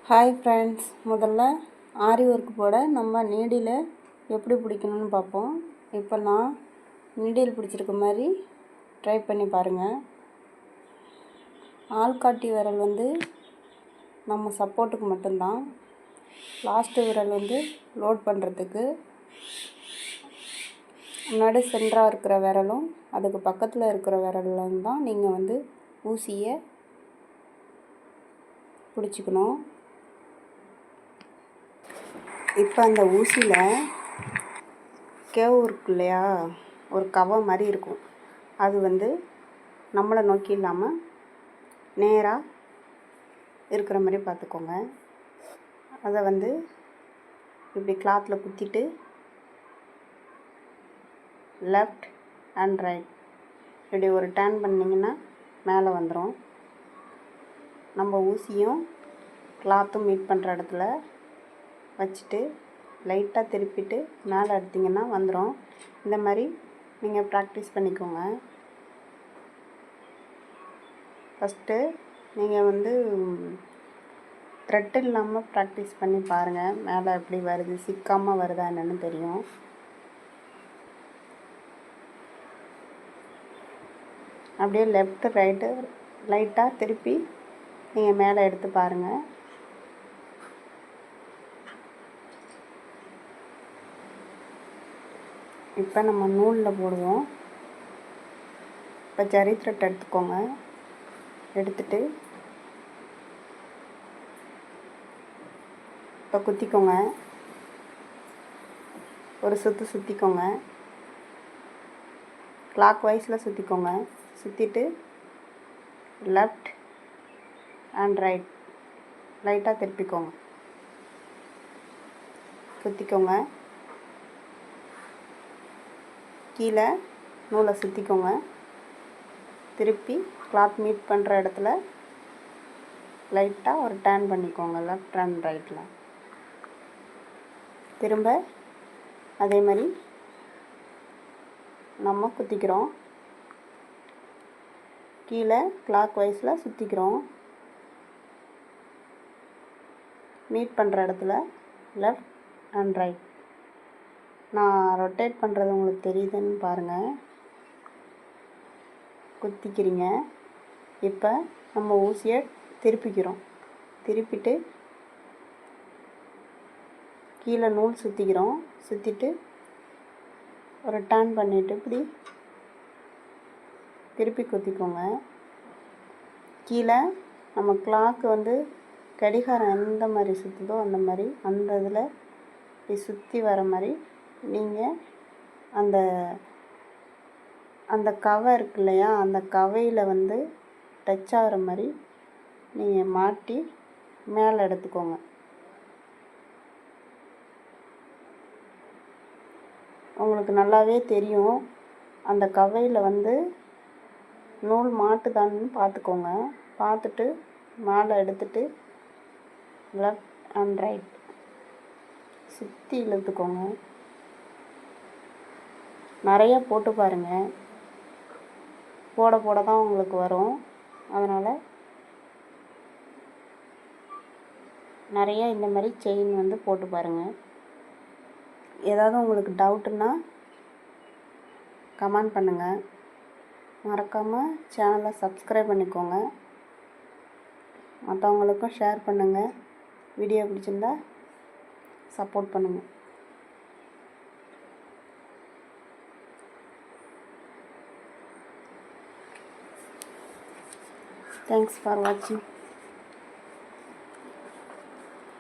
Hi friends, முதல்ல ஆரி work போட நம்ம நீடில் எப்படி பிடிக்கணும்னு பார்ப்போம். இப்போ நான் நீடில் பிடிச்சிருக்க மாதிரி ட்ரை பண்ணி பாருங்கள். ஆள்காட்டி விரல் நம்ம சப்போர்ட்டுக்கு மட்டும்தான். லாஸ்ட்டு விரல் லோட் பண்ணுறதுக்கு. முன்னாடி சென்டராக இருக்கிற விரலும் அதுக்கு பக்கத்தில் இருக்கிற விரலும் தான் நீங்கள் ஊசியை பிடிச்சிக்கணும். இப்போ அந்த ஊசியில் கேவ் இருக்கு இல்லையா, ஒரு கவ மாதிரி இருக்கும். அது நம்மளை நோக்கி இல்லாமல் நேராக இருக்கிற மாதிரி பார்த்துக்கோங்க. அதை இப்படி கிளாத்தில் குத்திட்டு லெஃப்ட் அண்ட் ரைட் இப்படி ஒரு டர்ன் பண்ணிங்கன்னா மேலே வந்துடும். நம்ம ஊசியும் கிளாத்தும் மீட் பண்ணுற இடத்துல வச்சுட்டு லைட்டாக திருப்பிட்டு மேலே எடுத்திங்கன்னா வந்துடும். இந்த மாதிரி நீங்கள் ப்ராக்டிஸ் பண்ணிக்கோங்க. ஃபஸ்ட்டு நீங்கள் த்ரெட் இல்லாமல் ப்ராக்டிஸ் பண்ணி பாருங்கள். மேலே எப்படி வருது, சிக்காமல் வருதா என்னென்னு தெரியும். அப்படியே லெஃப்ட் ரைட்டு லைட்டாக திருப்பி நீங்கள் மேலே எடுத்து பாருங்கள். இப்போ நம்ம நூலில் போடுவோம். இப்போ ஜரி த்ரெட் எடுத்துக்கோங்க. எடுத்துட்டு இப்போ குத்திக்கோங்க. ஒரு சுற்றிக்கோங்க. கிளாக் வைஸில் சுற்றிக்கோங்க. சுற்றிட்டு லெஃப்ட் அண்ட் ரைட் லைட்டாக திருப்பிக்கோங்க. குத்திக்கோங்க. கீழே நூலை சுற்றிக்கோங்க. திருப்பி கிளாத் மீட் பண்ணுற இடத்துல லைட்டாக ஒரு டர்ன் பண்ணிக்கோங்க. லெஃப்ட் அண்ட் ரைட்டில் திரும்ப அதே மாதிரி நம்ம குத்திக்கிறோம். கீழே கிளாக் வைஸில் சுற்றிக்கிறோம். மீட் பண்ணுற இடத்துல லெஃப்ட் அண்ட் ரைட். நான் ரொட்டேட் பண்ணுறது உங்களுக்கு தெரியுதுன்னு பாருங்கள். குத்திக்கிறீங்க. இப்போ நம்ம ஊசியை திருப்பிக்கிறோம். திருப்பிட்டு கீழே நூல் சுற்றிக்கிறோம். சுற்றிட்டு ஒரு டர்ன் பண்ணிவிட்டு இப்படி திருப்பி குத்திக்கோங்க. கீழே நம்ம கிளாக்கு கடிகாரம் எந்த மாதிரி சுற்றுதோ அந்த மாதிரி அந்த இதில் இப்படி சுற்றி வர மாதிரி நீங்கள் அந்த கவை இருக்கு இல்லையா, அந்த கவையில் டச் ஆகிற மாதிரி நீங்கள் மாட்டி மேலே எடுத்துக்கோங்க. உங்களுக்கு நல்லாவே தெரியும். அந்த கவையில் நூல் மாட்டுதான்னு பார்த்துக்கோங்க. பார்த்துட்டு மேலே எடுத்துட்டு லெஃப்ட் அண்ட் ரைட் சுற்றி இழுத்துக்கோங்க. நிறைய போட்டு பாருங்கள். போட போட தான் உங்களுக்கு வரும். அதனால் நிறைய இந்த மாதிரி செயின் போட்டு பாருங்கள். ஏதாவது உங்களுக்கு டவுட்டுன்னா கமெண்ட் பண்ணுங்கள். மறக்காமல் சேனலை சப்ஸ்கிரைப் பண்ணிக்கோங்க. மற்றவங்களுக்கும் ஷேர் பண்ணுங்கள். வீடியோ பிடிச்சிருந்தா சப்போர்ட் பண்ணுங்கள். Thanks for watching.